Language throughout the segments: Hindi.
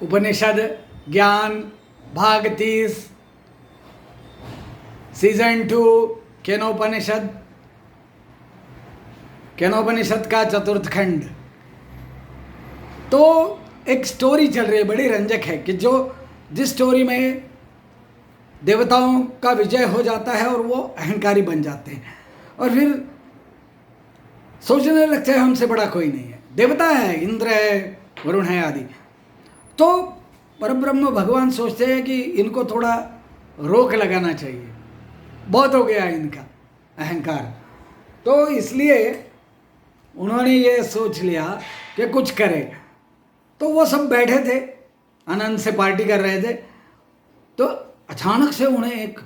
उपनिषद ज्ञान भाग 30 सीजन 2 केनोपनिषद का चतुर्थ खंड। तो एक स्टोरी चल रही है, बड़ी रंजक है कि जिस स्टोरी में देवताओं का विजय हो जाता है और वो अहंकारी बन जाते हैं और फिर सोचने लगते हैं हमसे बड़ा कोई नहीं है, देवता है, इंद्र है, वरुण है आदि। तो परब्रह्म भगवान सोचते हैं कि इनको थोड़ा रोक लगाना चाहिए, बहुत हो गया इनका अहंकार। तो इसलिए उन्होंने ये सोच लिया कि कुछ करें। तो वो सब बैठे थे, आनंद से पार्टी कर रहे थे। तो अचानक से उन्हें एक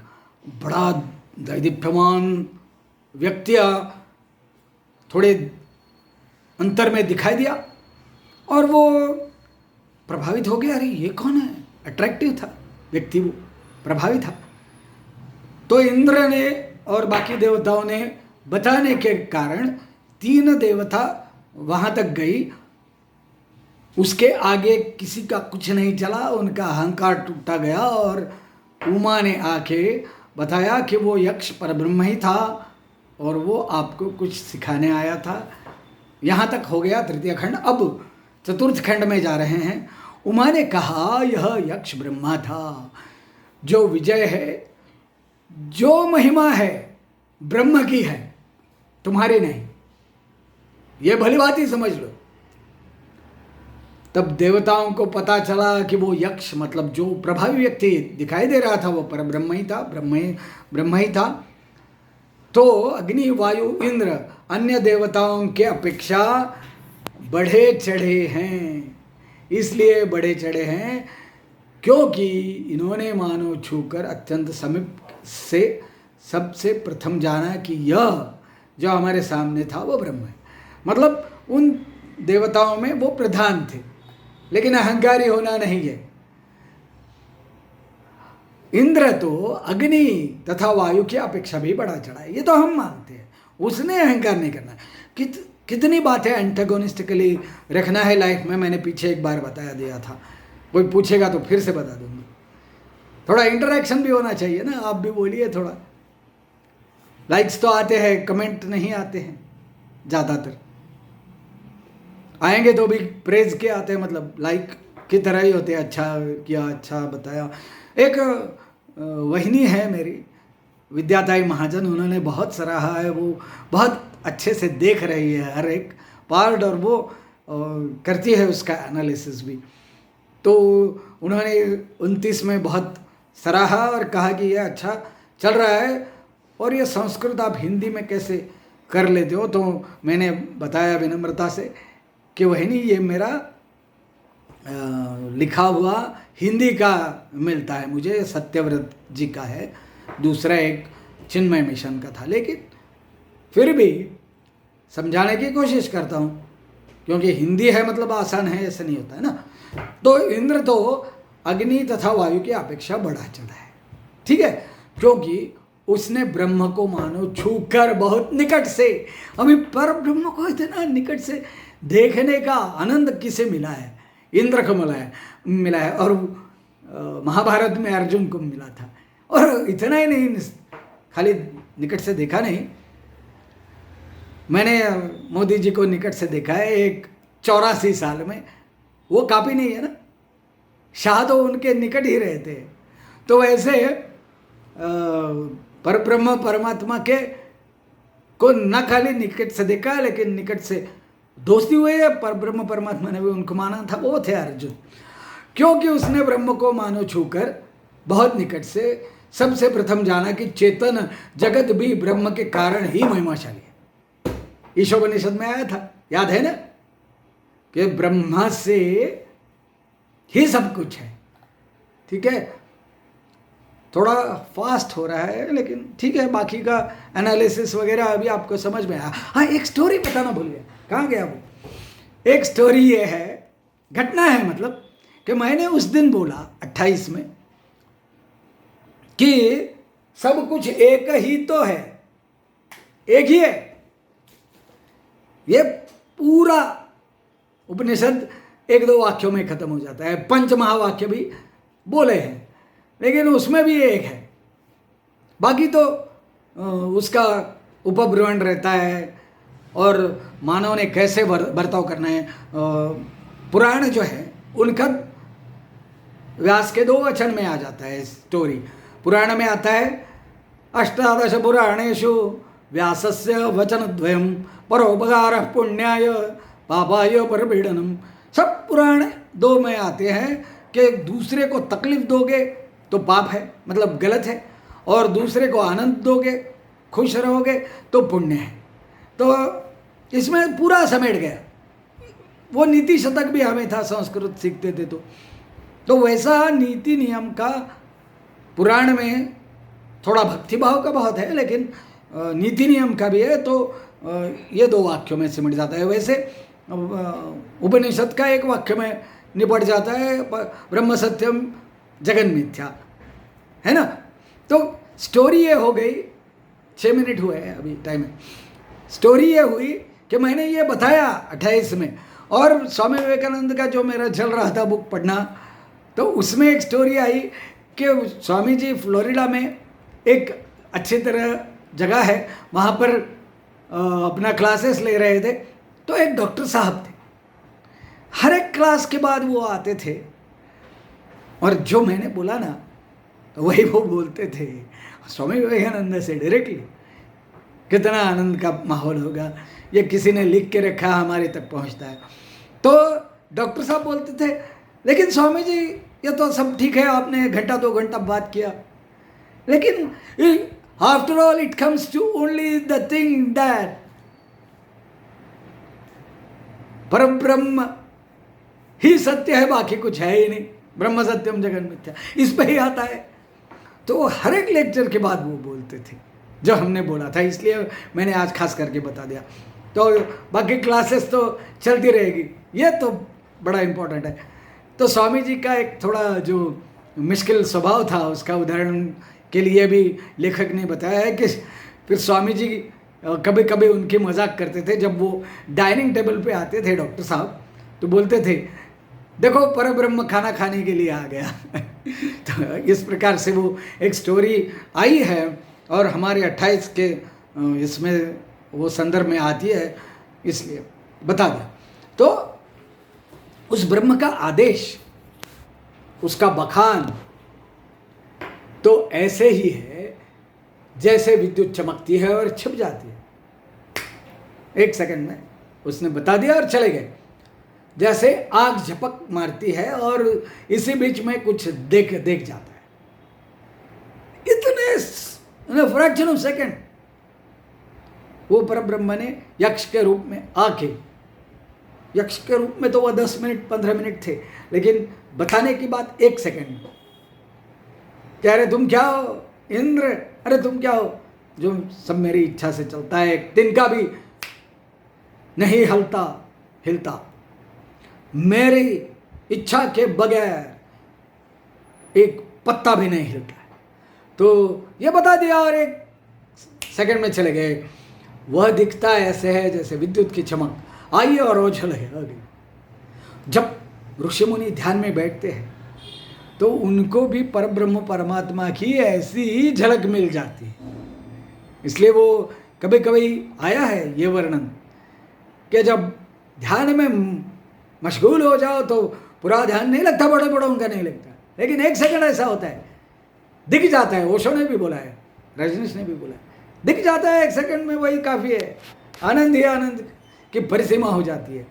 बड़ा दैदीप्यमान व्यक्ति थोड़े अंतर में दिखाई दिया और वो प्रभावित हो गया। अरे ये कौन है? अट्रैक्टिव था व्यक्ति, वो प्रभावी था। तो इंद्र ने और बाकी देवताओं ने बताने के कारण 3 देवता वहाँ तक गई। उसके आगे किसी का कुछ नहीं चला, उनका अहंकार टूटा गया और उमा ने आके बताया कि वो यक्ष परब्रह्म ही था और वो आपको कुछ सिखाने आया था। यहाँ तक हो गया तृतीय खंड। अब चतुर्थ खंड में जा रहे हैं। उमा ने कहा यह यक्ष ब्रह्मा था, जो विजय है, जो महिमा है ब्रह्म की है, तुम्हारी नहीं। ये भली बात ही समझ लो। तब देवताओं को पता चला कि वो यक्ष मतलब जो प्रभावी व्यक्ति दिखाई दे रहा था वो परब्रह्म ही था, ब्रह्म ही था। तो अग्नि, वायु, इंद्र अन्य देवताओं के अपेक्षा बढ़े चढ़े हैं। इसलिए बढ़े चढ़े हैं क्योंकि इन्होंने मानो छूकर अत्यंत समीप से सबसे प्रथम जाना कि यह जो हमारे सामने था वो ब्रह्म है। मतलब उन देवताओं में वो प्रधान थे, लेकिन अहंकारी होना नहीं है। इंद्र तो अग्नि तथा वायु की अपेक्षा भी बढ़ा चढ़ा है, ये तो हम मानते हैं। उसने अहंकार नहीं करना। कितनी बातें एंटागोनिस्टिकली रखना है लाइफ में, मैंने पीछे एक बार बताया दिया था। कोई पूछेगा तो फिर से बता दूंगा। थोड़ा इंटरेक्शन भी होना चाहिए ना, आप भी बोलिए थोड़ा। लाइक्स तो आते हैं, कमेंट नहीं आते हैं ज़्यादातर। आएंगे तो भी प्रेज के आते हैं, मतलब लाइक की तरह ही होते हैं, अच्छा किया, अच्छा बताया। एक वहिनी है मेरी, विद्याताई महाजन, उन्होंने बहुत सराहा है। वो बहुत अच्छे से देख रही है हर एक पार्ट और वो करती है उसका एनालिसिस भी। तो उन्होंने 29 में बहुत सराहा और कहा कि ये अच्छा चल रहा है और ये संस्कृत आप हिंदी में कैसे कर लेते हो। तो मैंने बताया विनम्रता से कि वही ये मेरा लिखा हुआ हिंदी का मिलता है मुझे, सत्यव्रत जी का है, दूसरा एक चिन्मय मिशन का था। लेकिन फिर भी समझाने की कोशिश करता हूँ क्योंकि हिंदी है मतलब आसान है ऐसा नहीं होता है ना। तो इंद्र तो अग्नि तथा वायु की अपेक्षा बढ़ा चढ़ा है, ठीक है, क्योंकि उसने ब्रह्म को मानो छूकर बहुत निकट से, अभी पर ब्रह्म को इतना निकट से देखने का आनंद किसे मिला है? इंद्र को मिला है और महाभारत में अर्जुन को मिला था। और इतना ही नहीं, खाली निकट से देखा नहीं, मैंने मोदी जी को निकट से देखा है एक 84 साल में। वो काफ़ी नहीं है ना, शाह तो उनके निकट ही रहते हैं। तो वैसे परब्रह्म परमात्मा के को न खाली निकट से देखा लेकिन निकट से दोस्ती हुई है। परब्रह्म परमात्मा ने भी उनको माना था, वो थे अर्जुन, क्योंकि उसने ब्रह्म को मानो छूकर बहुत निकट से सबसे प्रथम जाना कि चेतन जगत भी ब्रह्म के कारण ही महिमाशाली है। ईशोपनिषद में आया था, याद है ना, कि ब्रह्मा से ही सब कुछ है। ठीक है, थोड़ा फास्ट हो रहा है लेकिन ठीक है, बाकी का एनालिसिस वगैरह अभी आपको समझ में आया। हाँ, एक स्टोरी बताना भूल गया, कहाँ गया वो? एक स्टोरी ये है, घटना है मतलब, कि मैंने उस दिन बोला 28 में कि सब कुछ एक ही तो है, एक ही है। ये पूरा उपनिषद एक दो वाक्यों में खत्म हो जाता है। पंच महावाक्य भी बोले हैं, लेकिन उसमें भी एक है, बाकी तो उसका उपब्रह्मण रहता है और मानव ने कैसे बर्ताव करना है। पुराण जो है उनका व्यास के 2 वचन में आ जाता है स्टोरी। पुराण में आता है अष्टादश पुराणेषु व्यासस्य वचनद्वयम् परोपकारः पुण्याय पापाय परपीडनम्। सब पुराण 2 में आते हैं कि दूसरे को तकलीफ दोगे तो पाप है, मतलब गलत है, और दूसरे को आनंद दोगे, खुश रहोगे तो पुण्य है। तो इसमें पूरा समेट गया। वो नीति शतक भी हमें था, संस्कृत सीखते थे तो वैसा नीति नियम का पुराण में थोड़ा भक्तिभाव का बहुत है, लेकिन नीति नियम का भी है। तो ये 2 वाक्यों में सिमट जाता है। वैसे उपनिषद का एक वाक्य में निपट जाता है, ब्रह्म सत्यम जगन मिथ्या, है ना। तो स्टोरी ये हो गई, 6 मिनट हुए हैं अभी टाइम है। स्टोरी ये हुई कि मैंने ये बताया 28 में, और स्वामी विवेकानंद का जो मेरा चल रहा था बुक पढ़ना, तो उसमें एक स्टोरी आई कि स्वामी जी फ्लोरिडा में एक अच्छी तरह जगह है, वहाँ पर अपना क्लासेस ले रहे थे। तो एक डॉक्टर साहब थे, हर एक क्लास के बाद वो आते थे, और जो मैंने बोला ना वही वो बोलते थे स्वामी विवेकानंद से डायरेक्टली। कितना आनंद का माहौल होगा, ये किसी ने लिख के रखा, हमारे तक पहुंचता है। तो डॉक्टर साहब बोलते थे, लेकिन स्वामी जी ये तो सब ठीक है, आपने घंटा 2 घंटा बात किया, लेकिन after all it comes to only the thing that परब्रह्म ही सत्य है, बाकी कुछ है ही नहीं, ब्रह्म सत्यम जगन मिथ्या, इस पे ही आता है। तो हर एक लेक्चर के बाद वो बोलते थे जो हमने बोला था, इसलिए मैंने आज खास करके बता दिया। तो बाकी क्लासेस तो चलती रहेगी, ये तो बड़ा इम्पोर्टेंट है। तो स्वामी जी का एक थोड़ा जो मुश्किल स्वभाव था, उसका उदाहरण के लिए भी लेखक ने बताया है कि फिर स्वामी जी कभी कभी उनकी मजाक करते थे। जब वो डाइनिंग टेबल पे आते थे डॉक्टर साहब, तो बोलते थे, देखो परब्रह्म खाना खाने के लिए आ गया। तो इस प्रकार से वो एक स्टोरी आई है, और हमारे 28 के इसमें वो संदर्भ में आती है, इसलिए बता दिया। तो उस ब्रह्म का आदेश, उसका बखान तो ऐसे ही है जैसे विद्युत चमकती है और छिप जाती है। 1 सेकंड में उसने बता दिया और चले गए। जैसे आग झपक मारती है और इसी बीच में कुछ देख जाता है, इतने फ्रैक्शन ऑफ सेकंड वो परब्रह्म ने यक्ष के रूप में आके, यक्ष के रूप में तो वह 10 मिनट 15 मिनट थे, लेकिन बताने की बात 1 सेकंड। कह रहे तुम क्या हो इंद्र, अरे तुम क्या हो, जो सब मेरी इच्छा से चलता है, एक दिन का भी नहीं हिलता, मेरी इच्छा के बगैर एक पत्ता भी नहीं हिलता है। तो ये बता दिया और 1 सेकंड में चले गए। वह दिखता ऐसे है जैसे विद्युत की चमक आई और ओझल है। जब ऋषि मुनि ध्यान में बैठते हैं तो उनको भी परब्रह्म परमात्मा की ऐसी ही झलक मिल जाती है। इसलिए वो कभी कभी आया है ये वर्णन कि जब ध्यान में मशगूल हो जाओ तो पूरा ध्यान नहीं लगता, बड़े बड़ों का नहीं लगता, लेकिन 1 सेकंड ऐसा होता है, दिख जाता है। ओशो ने भी बोला है, रजनीश ने भी बोला है, दिख जाता है 1 सेकंड में, वही काफ़ी है। आनंद ही आनंद की परिसीमा हो जाती है।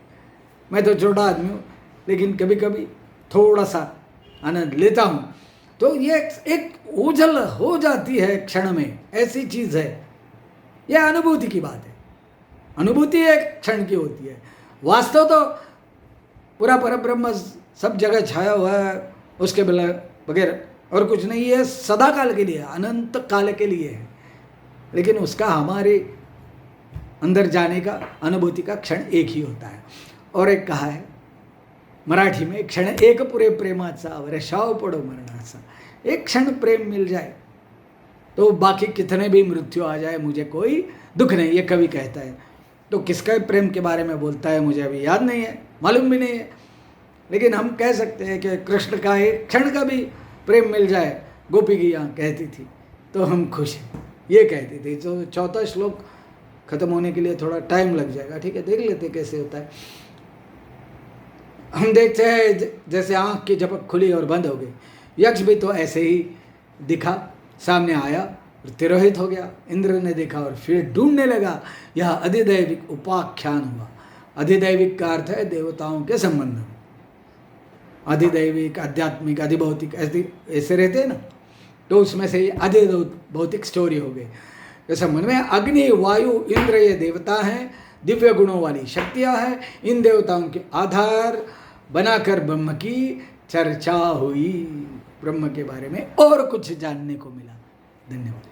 मैं तो छोटा आदमी हूँ, लेकिन कभी कभी थोड़ा सा आनंद लेता हूँ। तो ये एक ओझल हो जाती है क्षण में, ऐसी चीज़ है। यह अनुभूति की बात है। अनुभूति एक क्षण की होती है, वास्तव तो पूरा परब्रह्म सब जगह छाया हुआ है, उसके बगैर और कुछ नहीं है, सदा काल के लिए, अनंत काल के लिए है। लेकिन उसका हमारे अंदर जाने का, अनुभूति का क्षण एक ही होता है। और एक कहा है मराठी में, क्षण एक पुरे प्रेमाचा वर्षाव पडो मरणाचा। एक क्षण प्रेम मिल जाए तो बाकी कितने भी मृत्यु आ जाए मुझे कोई दुख नहीं, ये कवि कहता है। तो किसका प्रेम के बारे में बोलता है मुझे अभी याद नहीं है, मालूम भी नहीं है, लेकिन हम कह सकते हैं कि कृष्ण का एक क्षण का भी प्रेम मिल जाए, गोपी की यहाँ कहती थी, तो हम खुश हैं, ये कहती थी। तो चौथा श्लोक खत्म होने के लिए थोड़ा टाइम लग जाएगा, ठीक है, देख लेते कैसे होता है। हम देखते हैं जैसे आँख की झपक खुली और बंद हो गई, यक्ष भी तो ऐसे ही दिखा, सामने आया और तिरोहित हो गया। इंद्र ने देखा और फिर ढूंढने लगा। यह अधिदैविक उपाख्यान हुआ। अधिदैविक का अर्थ है देवताओं के संबंध में। अधिदैविक, आध्यात्मिक, अधिभौतिक ऐसे रहते हैं ना, तो उसमें से अधिभौतिक स्टोरी हो गई। इस संबंध में अग्नि, वायु, इंद्र ये देवता हैं, दिव्य गुणों वाली शक्तियाँ हैं। इन देवताओं के आधार बनाकर ब्रह्म की चर्चा हुई, ब्रह्म के बारे में और कुछ जानने को मिला। धन्यवाद।